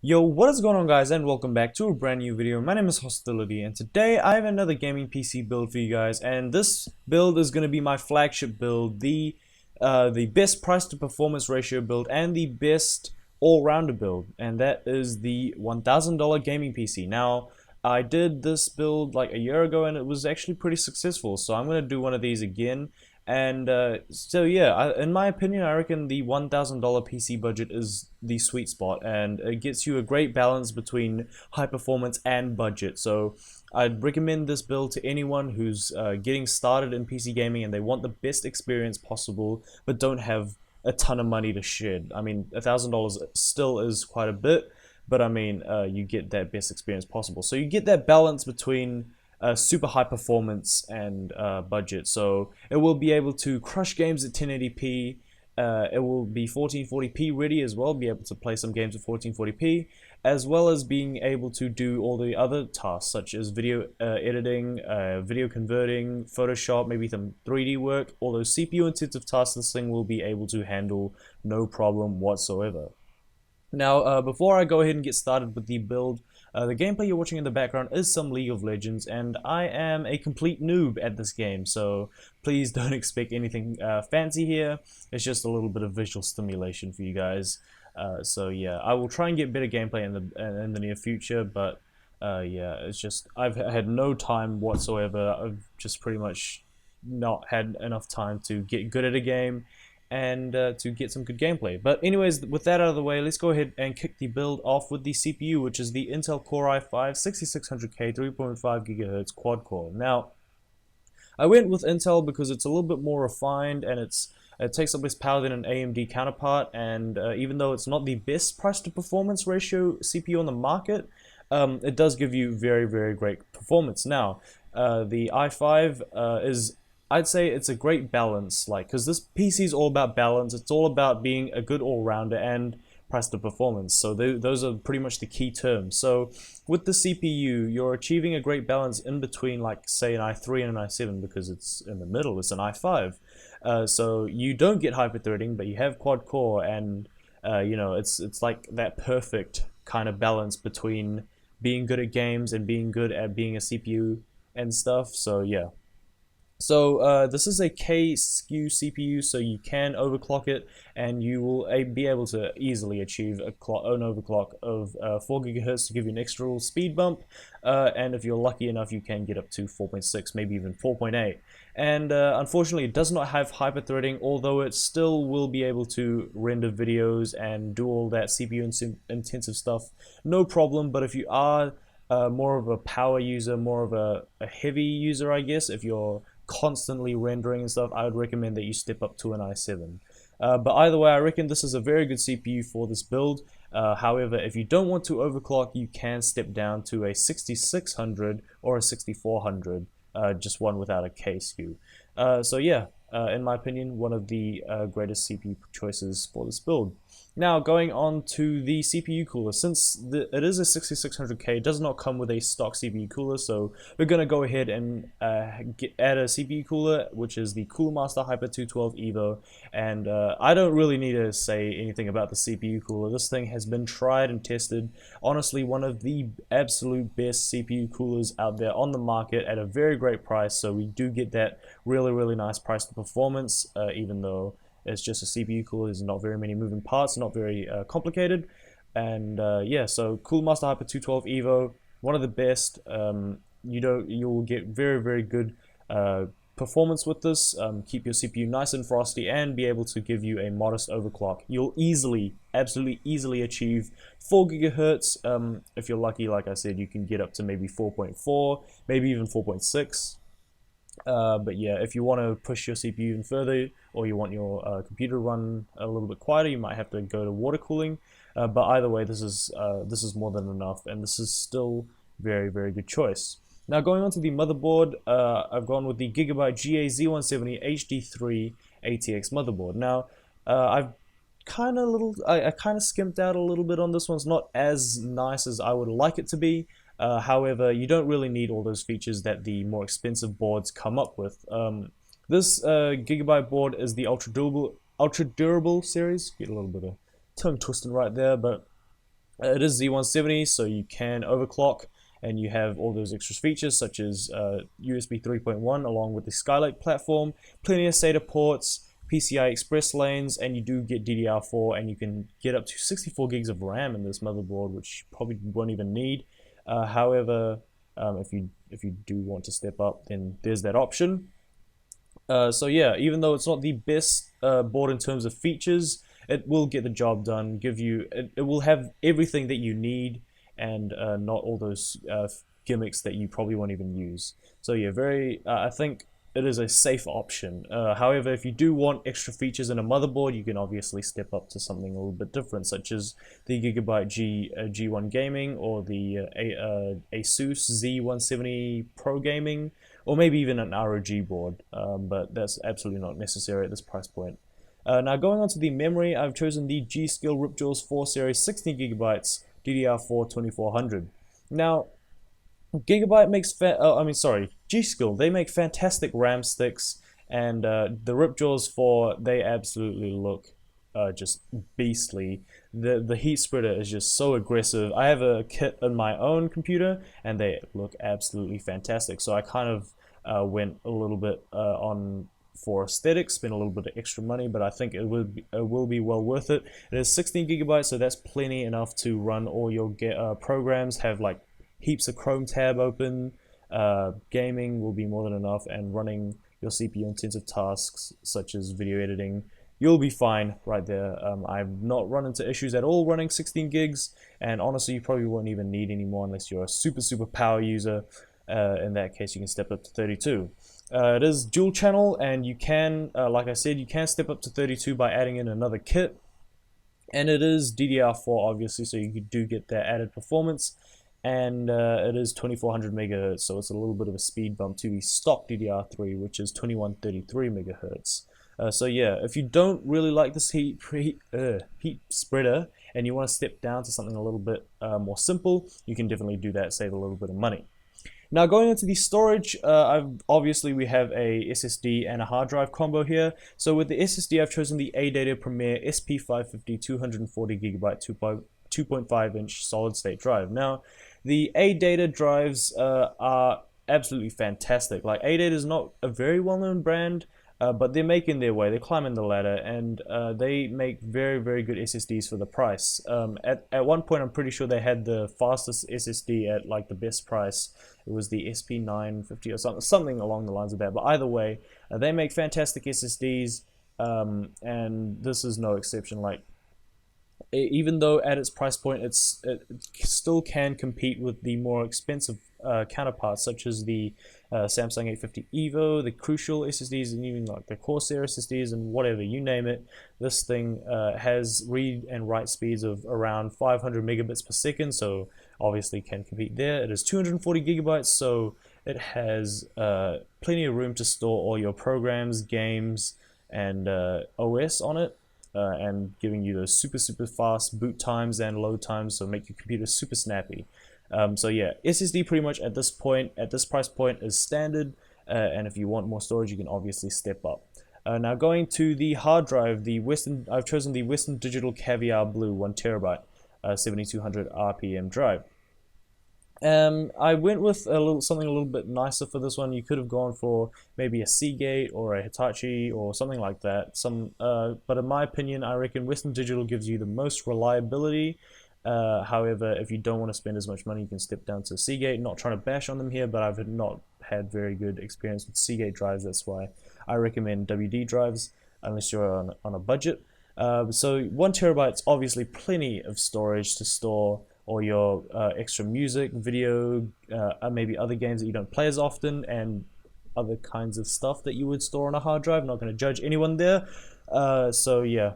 Yo, what is going on guys, and welcome back to a brand new video. My name is Hostility, and today I have another gaming PC build for you guys, and this build is going to be my flagship build, the best price to performance ratio build and the best all-rounder build, and that is the $1,000 gaming PC. Now, I did this build like a year ago and it was actually pretty successful, so I'm going to do one of these again. And so yeah, in my opinion, I reckon the $1,000 PC budget is the sweet spot, and it gets you a great balance between high performance and budget. So I'd recommend this build to anyone who's getting started in PC gaming and they want the best experience possible, but don't have a ton of money to shed. I mean, $1,000 still is quite a bit, but I mean, you get that best experience possible. So you get that balance between super high performance and budget. So it will be able to crush games at 1080p. It will be 1440p ready as well, be able to play some games at 1440p, as well as being able to do all the other tasks such as video editing, video converting, Photoshop, maybe some 3D work. All those CPU intensive tasks this thing will be able to handle no problem whatsoever. Now, before I go ahead and get started with the build, the gameplay you're watching in the background is some League of Legends, and I am a complete noob at this game, so please don't expect anything fancy here. It's just a little bit of visual stimulation for you guys. So yeah, I will try and get better gameplay in the near future, but yeah, it's just I've had no time whatsoever. I've just pretty much not had enough time to get good at a game and to get some good gameplay. But anyways, with that out of the way, let's go ahead and kick the build off with the CPU, which is the Intel Core i5 6600K 3.5 GHz quad core. Now, I went with Intel because it's a little bit more refined and it takes up less power than an AMD counterpart, and even though it's not the best price to performance ratio CPU on the market, it does give you very, very great performance. Now, the i5 is, I'd say it's a great balance, like, because this PC is all about balance. It's all about being a good all-rounder and price to performance. So those are pretty much the key terms. So with the CPU, you're achieving a great balance in between, like, say, an i3 and an i7, because it's in the middle. It's an i5. So you don't get hyper-threading, but you have quad core, and you know, it's like that perfect kind of balance between being good at games and being good at being a CPU and stuff. So yeah. So this is a K-SKU CPU, so you can overclock it, and you will be able to easily achieve an overclock of 4 GHz to give you an extra little speed bump, and if you're lucky enough, you can get up to 4.6, maybe even 4.8. And unfortunately, it does not have hyper-threading, although it still will be able to render videos and do all that CPU-intensive stuff, no problem. But if you are more of a power user, more of a heavy user, I guess, if you're constantly rendering and stuff, I would recommend that you step up to an i7. But either way, I reckon this is a very good CPU for this build. However, if you don't want to overclock, you can step down to a 6600 or a 6400, just one without a K-SKU. So yeah, in my opinion, one of the greatest CPU choices for this build. Now, going on to the CPU cooler, since it is a 6600K, it does not come with a stock CPU cooler, so we're going to go ahead and add a CPU cooler, which is the Cooler Master Hyper 212 Evo, and I don't really need to say anything about the CPU cooler. This thing has been tried and tested. Honestly, one of the absolute best CPU coolers out there on the market at a very great price, so we do get that really, really nice price to performance, even though it's just a CPU cooler. There's not very many moving parts, not very complicated. And yeah, so Cooler Master Hyper 212 Evo, one of the best. You'll get very, very good performance with this. Keep your CPU nice and frosty and be able to give you a modest overclock. You'll absolutely easily achieve 4 GHz. If you're lucky, like I said, you can get up to maybe 4.4, maybe even 4.6. But yeah, if you want to push your CPU even further, or you want your computer to run a little bit quieter, you might have to go to water cooling. But either way, this is more than enough, and this is still very, very good choice. Now, going on to the motherboard, I've gone with the Gigabyte GA-Z170 HD3 ATX motherboard. Now, I kind of skimped out a little bit on this one. It's not as nice as I would like it to be. However, you don't really need all those features that the more expensive boards come up with. This Gigabyte board is the ultra durable series. Get a little bit of tongue twisting right there, but It is Z170, so you can overclock, and you have all those extra features such as USB 3.1 along with the Skylake platform, plenty of SATA ports, PCI Express lanes, and you do get DDR4, and you can get up to 64 gigs of RAM in this motherboard, which you probably won't even need. However, if you do want to step up, then there's that option. So yeah, even though it's not the best board in terms of features, it will get the job done. It will have everything that you need, and not all those gimmicks that you probably won't even use. So yeah, I think it is a safe option. However, if you do want extra features in a motherboard, you can obviously step up to something a little bit different, such as the Gigabyte G1 Gaming, or the Asus Z170 Pro Gaming, or maybe even an ROG board, but that's absolutely not necessary at this price point. Now going on to the memory, I've chosen the G.Skill Ripjaws 4 Series 16GB DDR4 2400. Now, G.Skill, they make fantastic RAM sticks, and the Ripjaws 4, they absolutely look just beastly. The heat spreader is just so aggressive. I have a kit in my own computer, and they look absolutely fantastic. So I kind of went a little bit on for aesthetics, spend a little bit of extra money, but I think it will be well worth it. It is 16 gigabytes, so that's plenty enough to run all your programs, have like heaps of Chrome tab open. Gaming will be more than enough, and running your CPU intensive tasks such as video editing, you'll be fine right there. I've not run into issues at all running 16 gigs, and honestly you probably won't even need any more unless you're a super power user. In that case, you can step up to 32. It is dual channel, and you can, like I said, you can step up to 32 by adding in another kit, and it is DDR4 obviously, so you do get that added performance, and it is 2400 megahertz, so it's a little bit of a speed bump to the stock DDR3, which is 2133 megahertz. So yeah, if you don't really like this heat spreader and you want to step down to something a little bit more simple, you can definitely do that, save a little bit of money. Now going into the storage, obviously we have a SSD and a hard drive combo here. So with the SSD, I've chosen the ADATA Premier SP550 240GB 2.5-inch solid state drive. Now, the ADATA drives are absolutely fantastic. Like, ADATA is not a very well-known brand, but they're making their way. They're climbing the ladder, and they make very good SSDs for the price. At one point, I'm pretty sure they had the fastest SSD at like the best price. It was the SP950 or something along the lines of that. But either way, they make fantastic SSDs, and this is no exception. Like, even though at its price point it still can compete with the more expensive counterparts, such as the Samsung 850 EVO, the Crucial SSDs, and even like the Corsair SSDs, and whatever, you name it. This thing has read and write speeds of around 500 megabits per second, so obviously can compete there. It is 240 gigabytes, so it has plenty of room to store all your programs, games, and OS on it. And giving you those super fast boot times and load times, so make your computer super snappy. So yeah, SSD pretty much at this price point is standard, and if you want more storage, you can obviously step up. Now going to the hard drive, I've chosen the Western Digital Caviar Blue 1TB 7200 RPM drive. I went with something a little bit nicer for this one. You could have gone for maybe a Seagate or a Hitachi or something like that. But in my opinion, I reckon Western Digital gives you the most reliability. However, if you don't want to spend as much money, you can step down to Seagate. Not trying to bash on them here, but I've not had very good experience with Seagate drives. That's why I recommend WD drives, unless you're on a budget. So 1TB is obviously plenty of storage to store all your extra music, video, maybe other games that you don't play as often, and other kinds of stuff that you would store on a hard drive. Not going to judge anyone there. So yeah,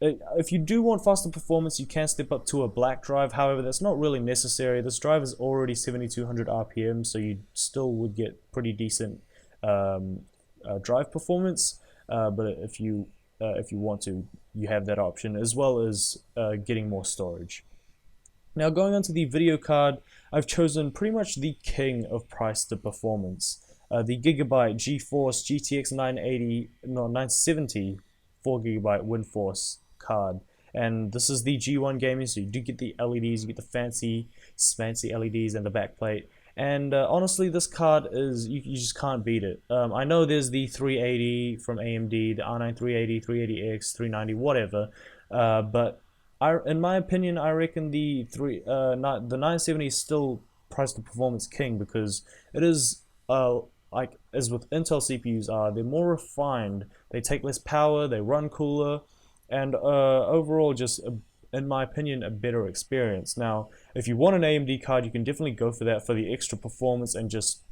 if you do want faster performance, you can step up to a black drive. However, that's not really necessary. This drive is already 7200 RPM, so you still would get pretty decent drive performance. But if you want to, you have that option, as well as getting more storage. Now going on to the video card, I've chosen pretty much the king of price to performance. The Gigabyte GeForce GTX 970 4GB WINDFORCE card. and this is the G1 gaming, so you do get the LEDs, you get the fancy LEDs and the backplate. And honestly, this card is, you just can't beat it. I know there's the 380 from AMD, the R9 380, 380X, 390, whatever, but in my opinion, I reckon the 970 is still price to performance king, because it is like as with Intel CPUs are, they're more refined, they take less power, they run cooler, and overall just in my opinion a better experience. Now if you want an AMD card, you can definitely go for that for the extra performance, and just,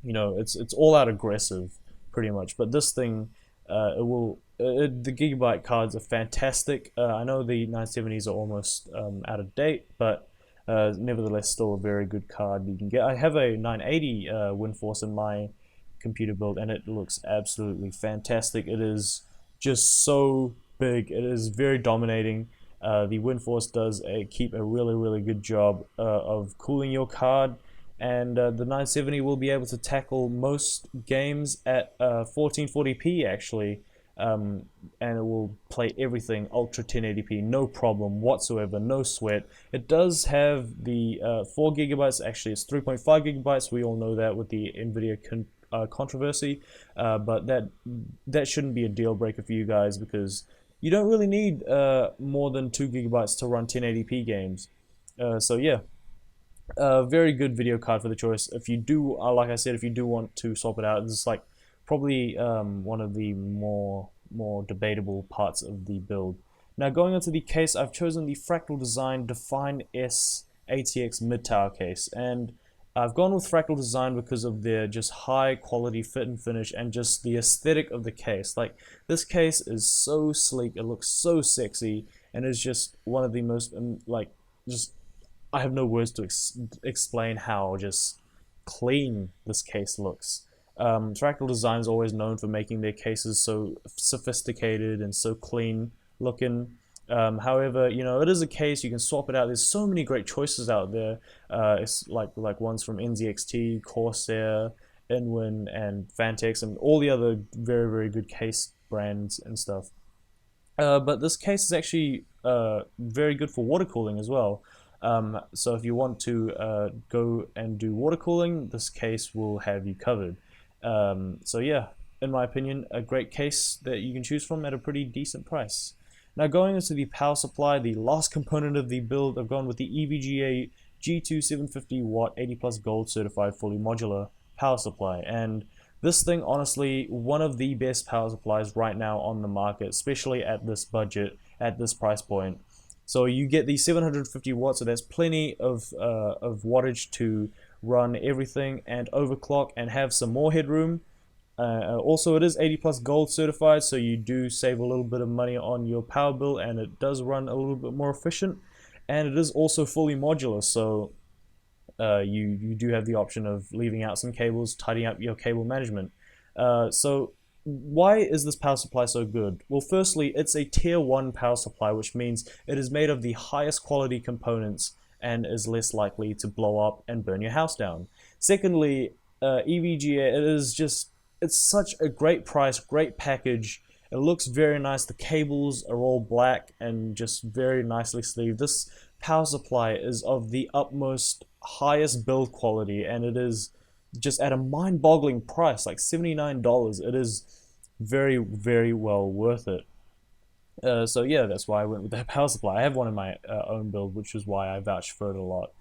you know, it's all out aggressive pretty much. But this thing, the Gigabyte cards are fantastic. I know the 970s are almost out of date, but nevertheless still a very good card you can get. I have a 980 WINDFORCE in my computer build, and it looks absolutely fantastic. It is just so big, it is very dominating. The WINDFORCE does keep a really good job of cooling your card, and the 970 will be able to tackle most games at 1440p actually, and it will play everything ultra 1080p, no problem whatsoever, no sweat. It does have the 4 gigabytes, actually it's 3.5 gigabytes, we all know that with the NVIDIA controversy, but that shouldn't be a deal breaker for you guys, because you don't really need more than 2 gigabytes to run 1080p games. So yeah, very good video card for the choice. If you do, like I said, if you do want to swap it out, this is like probably one of the more debatable parts of the build. Now going onto the case, I've chosen the Fractal Design Define S ATX mid-tower case, and I've gone with Fractal Design because of their just high quality fit and finish, and just the aesthetic of the case. Like, this case is so sleek, it looks so sexy, and is just one of the most like, just, I have no words to explain how just clean this case looks. Fractal Design is always known for making their cases so sophisticated and so clean looking. However, you know, it is a case, you can swap it out. There's so many great choices out there. It's like ones from NCIX, Corsair, Inwin, and Fantex, and all the other very good case brands and stuff. But this case is actually very good for water cooling as well. So if you want to go and do water cooling, this case will have you covered. So yeah, in my opinion, a great case that you can choose from at a pretty decent price. Now going into the power supply, the last component of the build, I've gone with the EVGA G2 750 watt 80 plus gold certified fully modular power supply. And this thing, honestly, one of the best power supplies right now on the market, especially at this budget, at this price point. So you get the 750 watts, so that's plenty of wattage to run everything and overclock and have some more headroom. Also, it is 80 plus gold certified, so you do save a little bit of money on your power bill, and it does run a little bit more efficient. And it is also fully modular, so you do have the option of leaving out some cables, tidying up your cable management. So why is this power supply so good? Well, firstly, it's a tier 1 power supply, which means it is made of the highest quality components and is less likely to blow up and burn your house down. Secondly, EVGA, it's such a great price, great package. It looks very nice. The cables are all black and just very nicely sleeved. This power supply is of the utmost highest build quality, and it is just at a mind-boggling price, like $79. It is very well worth it. So yeah, that's why I went with that power supply. I have one in my own build, which is why I vouch for it a lot.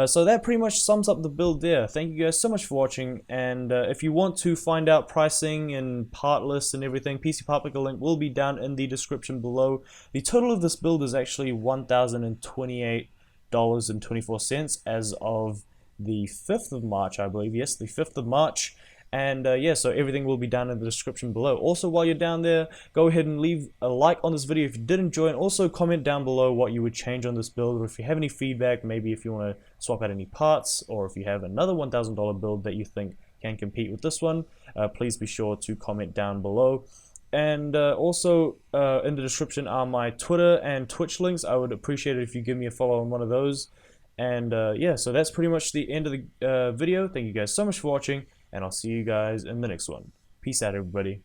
So that pretty much sums up the build there. Thank you guys so much for watching, and if you want to find out pricing and part lists and everything, PC Part Picker link will be down in the description below. The total of this build is actually $1,028.24 as of the 5th of March, I believe. Yes, the 5th of March. And yeah, so everything will be down in the description below. Also, while you're down there, go ahead and leave a like on this video if you did enjoy, and also comment down below what you would change on this build, or if you have any feedback, maybe if you want to swap out any parts, or if you have another $1,000 build that you think can compete with this one, please be sure to comment down below. And also in the description are my Twitter and Twitch links. I would appreciate it if you give me a follow on one of those. And yeah, so that's pretty much the end of the video. Thank you guys so much for watching, and I'll see you guys in the next one. Peace out, everybody.